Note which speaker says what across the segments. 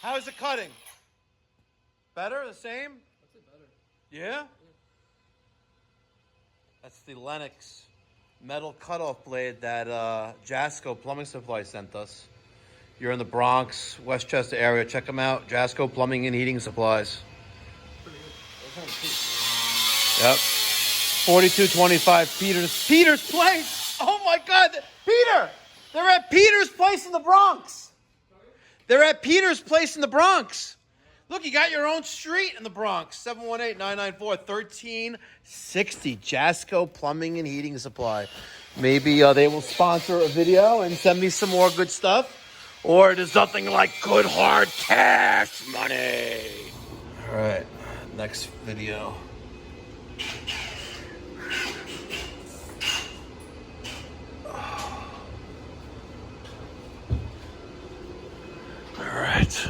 Speaker 1: How's it cutting? Better? The same?
Speaker 2: I'd say better.
Speaker 1: Yeah? That's the Lennox metal cutoff blade that Jasco Plumbing Supply sent us. You're in the Bronx, Westchester area. Check them out. Jasco Plumbing and Heating Supplies.
Speaker 2: Pretty good.
Speaker 1: Yep. 4225 Peter's Place. Oh my God. Peter! They're at Peter's Place in the Bronx. They're at Peter's Place in the Bronx. Look, you got your own street in the Bronx. 718-994-1360. Jasco Plumbing and Heating Supply. Maybe they will sponsor a video and send me some more good stuff. Or there's nothing like good hard cash money. All right, next video. All right.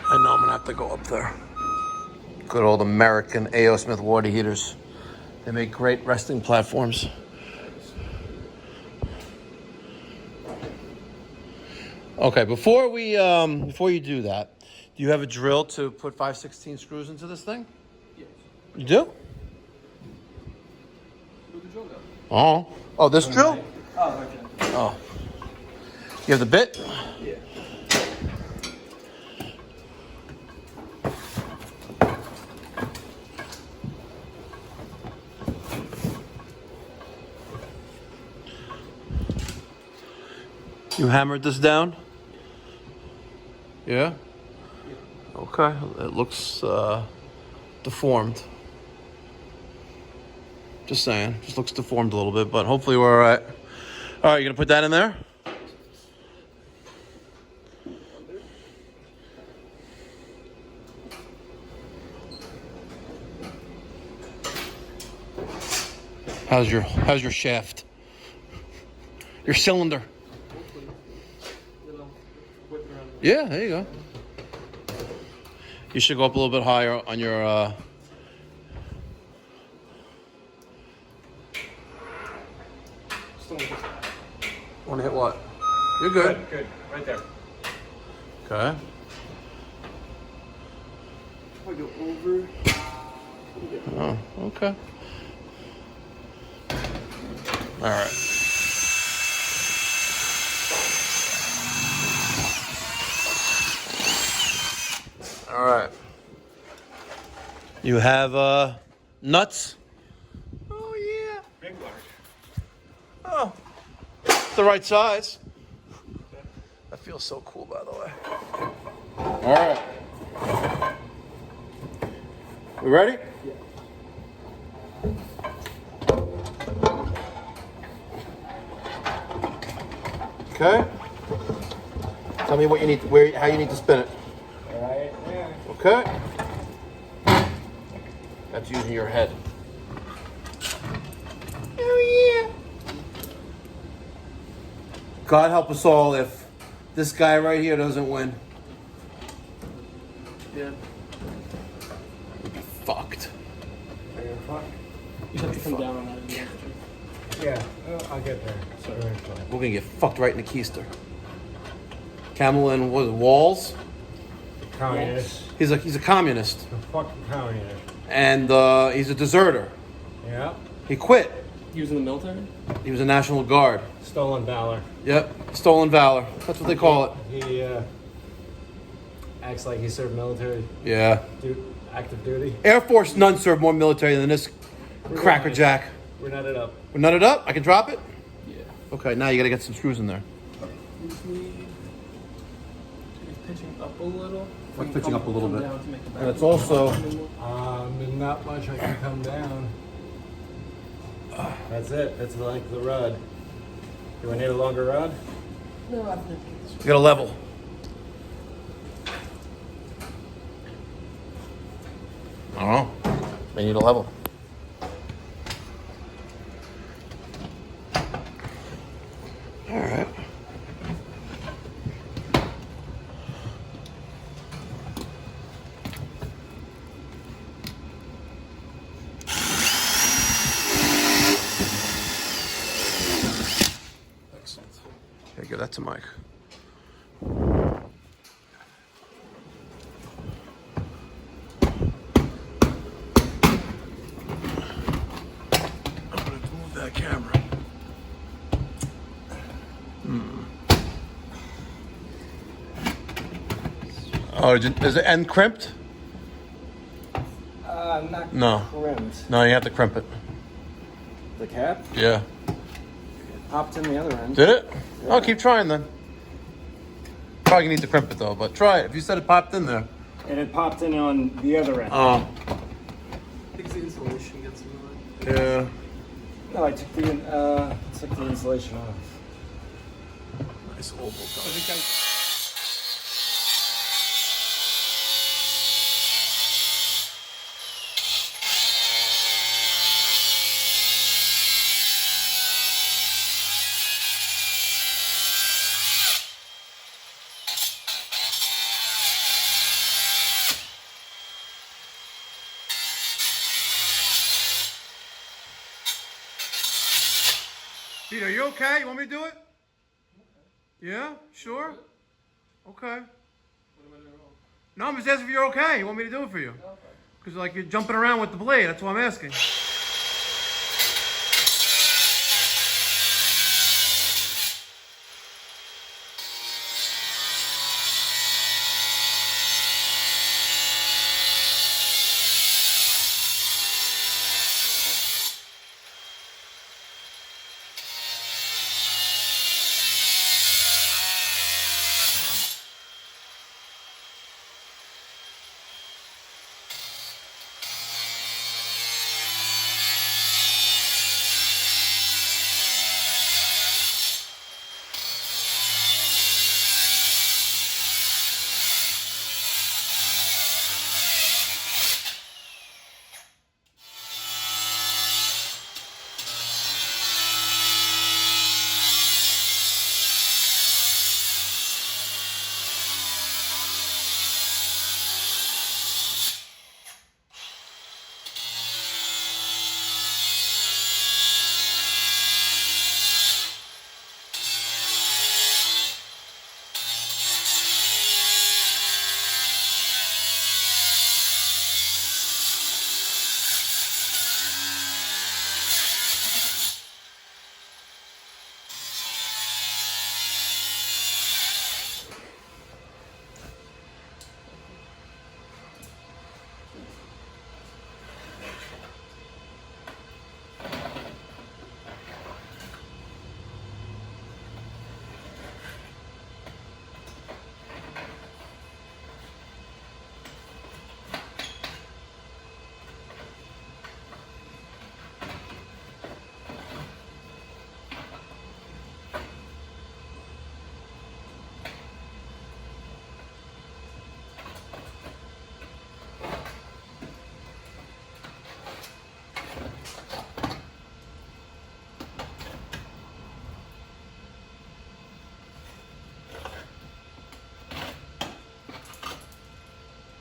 Speaker 1: I know I'm gonna have to go up there. Good old American A.O. Smith water heaters. They make great resting platforms. Okay, before you do that, do you have a drill to put 5/16 screws into this thing?
Speaker 2: Yes.
Speaker 1: You do?
Speaker 2: Where'd the drill go?
Speaker 1: Oh, this drill?
Speaker 2: Oh, okay.
Speaker 1: Oh. You have the bit?
Speaker 2: Yeah.
Speaker 1: You hammered this down? Yeah? Okay, it looks deformed. Just saying, just looks deformed a little bit, but hopefully we're all right. All right, you gonna put that in there? How's your shaft? Your cylinder? Yeah, there you go. You should go up a little bit higher on your want to hit what? You're good.
Speaker 2: Good. Right there.
Speaker 1: Okay.
Speaker 2: If I go over.
Speaker 1: Oh, okay. All right. All right. You have nuts? Oh yeah.
Speaker 2: Big large.
Speaker 1: Oh, it's the right size. That feels so cool, by the way. All right. We ready?
Speaker 2: Yeah.
Speaker 1: Okay. Tell me what you need, how you need to spin it.
Speaker 2: Right there.
Speaker 1: Okay. That's using your head. Oh yeah. God help us all if this guy right here doesn't win.
Speaker 2: Yeah.
Speaker 1: We'd be fucked.
Speaker 2: Are you fuck? You have to come down on that.
Speaker 3: Yeah, I'll get there.
Speaker 2: Sorry.
Speaker 1: We're gonna get fucked right in the keister. Camel and what? Walls?
Speaker 3: Communist.
Speaker 1: He's a communist,
Speaker 3: A fucking communist.
Speaker 1: and he's a deserter.
Speaker 3: Yeah.
Speaker 1: He quit.
Speaker 2: He was in the military?
Speaker 1: He was a National Guard.
Speaker 3: Stolen valor.
Speaker 1: Yep, stolen valor. That's what they call it.
Speaker 3: He acts like he served military
Speaker 1: Yeah.
Speaker 3: active duty.
Speaker 1: Air Force none serve more military than this crackerjack.
Speaker 3: We're nutted up.
Speaker 1: We're nutted up? I can drop it?
Speaker 2: Yeah.
Speaker 1: Okay, now you gotta get some screws in there.
Speaker 2: Just need pitching up a little.
Speaker 1: What's pitching up a little bit?
Speaker 2: Down to make the back
Speaker 1: And it's also,
Speaker 3: There's not much I can come down. That's it. That's the length of the rod. Do I need a longer rod?
Speaker 2: No, I think
Speaker 1: you gotta level. I don't know. They need a level. All right. Okay, give that to Mike. I'm gonna move that camera. Oh, is the end crimped?
Speaker 2: Not
Speaker 1: No.
Speaker 2: crimped.
Speaker 1: No, you have to crimp it.
Speaker 2: The cap?
Speaker 1: Yeah.
Speaker 2: It popped in the other end.
Speaker 1: Did it?
Speaker 2: Yeah.
Speaker 1: Oh, keep trying then. Probably need to crimp it though, but try it. If you said it popped in there.
Speaker 2: And it popped in on the other end.
Speaker 1: Oh.
Speaker 2: I think the insulation gets in
Speaker 1: Yeah.
Speaker 2: No, I took the insulation off.
Speaker 1: Nice oval top. Pete, are you okay? You want me to do it? Yeah? Sure? Okay. No, I'm just asking if you're okay. You want me to do it for you? Because like you're jumping around with the blade. That's why I'm asking.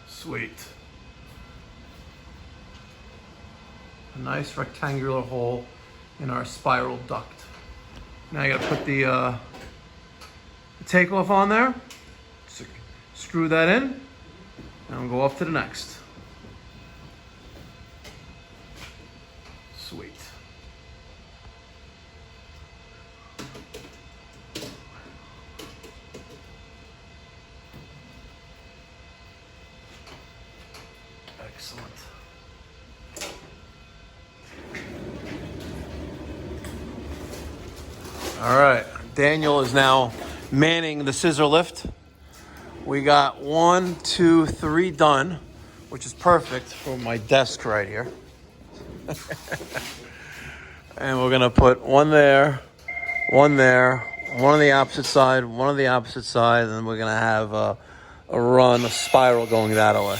Speaker 1: Sweet. A nice rectangular hole in our spiral duct. Now I gotta put the takeoff on there. Screw that in, and we'll go off to the next. Sweet. Excellent. All right, Daniel is now manning the scissor lift. We got 1, 2, 3 done, which is perfect for my desk right here. And we're gonna put one there, one there, one on the opposite side, one on the opposite side, and then we're gonna have a run, a spiral going that way.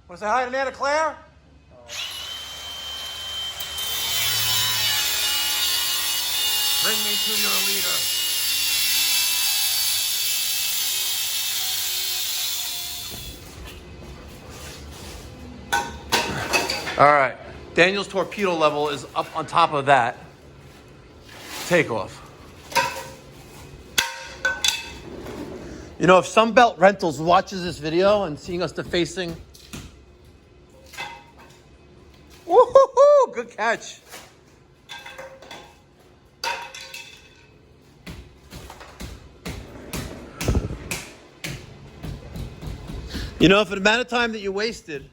Speaker 1: Want to say hi to Nana Claire? until you're a leader. All right, Daniel's torpedo level is up on top of that. Takeoff. You know, if Sunbelt Rentals watches this video and seeing us defacing, woo-hoo-hoo, good catch. You know, for the amount of time that you wasted,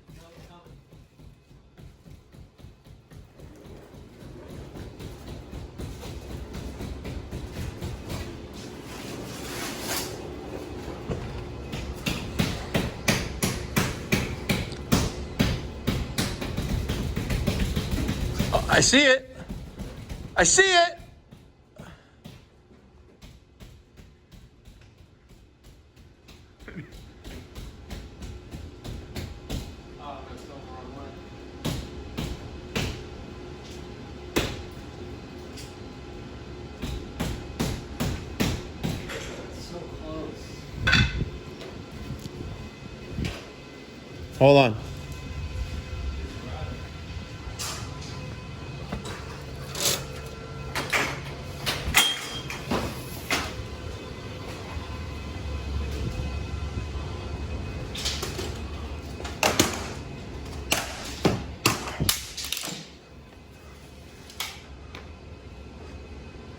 Speaker 1: I see it. I see it. Hold on.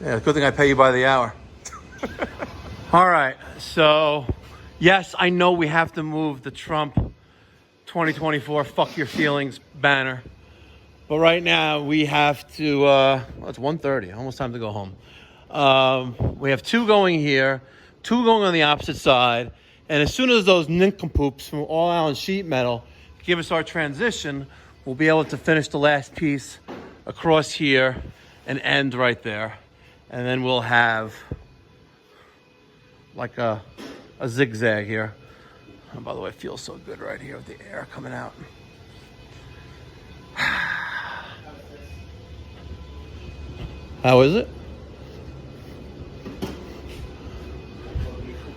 Speaker 1: Yeah, good thing I pay you by the hour. All right, so yes, I know we have to move the Trump 2024 fuck your feelings banner, but right now we have to, well, it's 1:30, almost time to go home. We have two going here, two going on the opposite side, and as soon as those nincompoops from All Allen Sheet Metal give us our transition, we'll be able to finish the last piece across here and end right there. And then we'll have like a zigzag here. And by the way, it feels so good right here with the air coming out. How is it?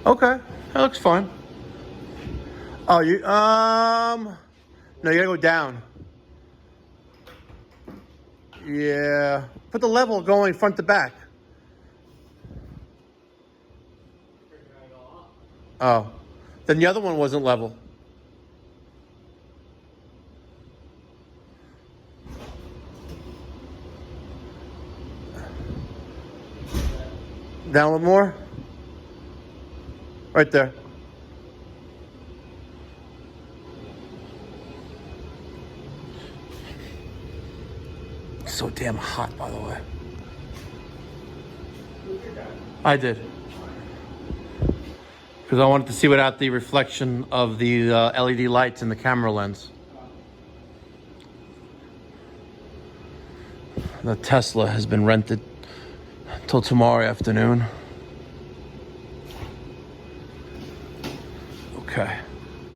Speaker 1: Okay, that looks fine. Oh, you, no, you gotta go down. Yeah, put the level going front to back. Oh, then the other one wasn't level. Down a little more. Right there. It's so damn hot, by the way. I did. Because I wanted to see without the reflection of the LED lights in the camera lens. The Tesla has been rented till tomorrow afternoon. Okay.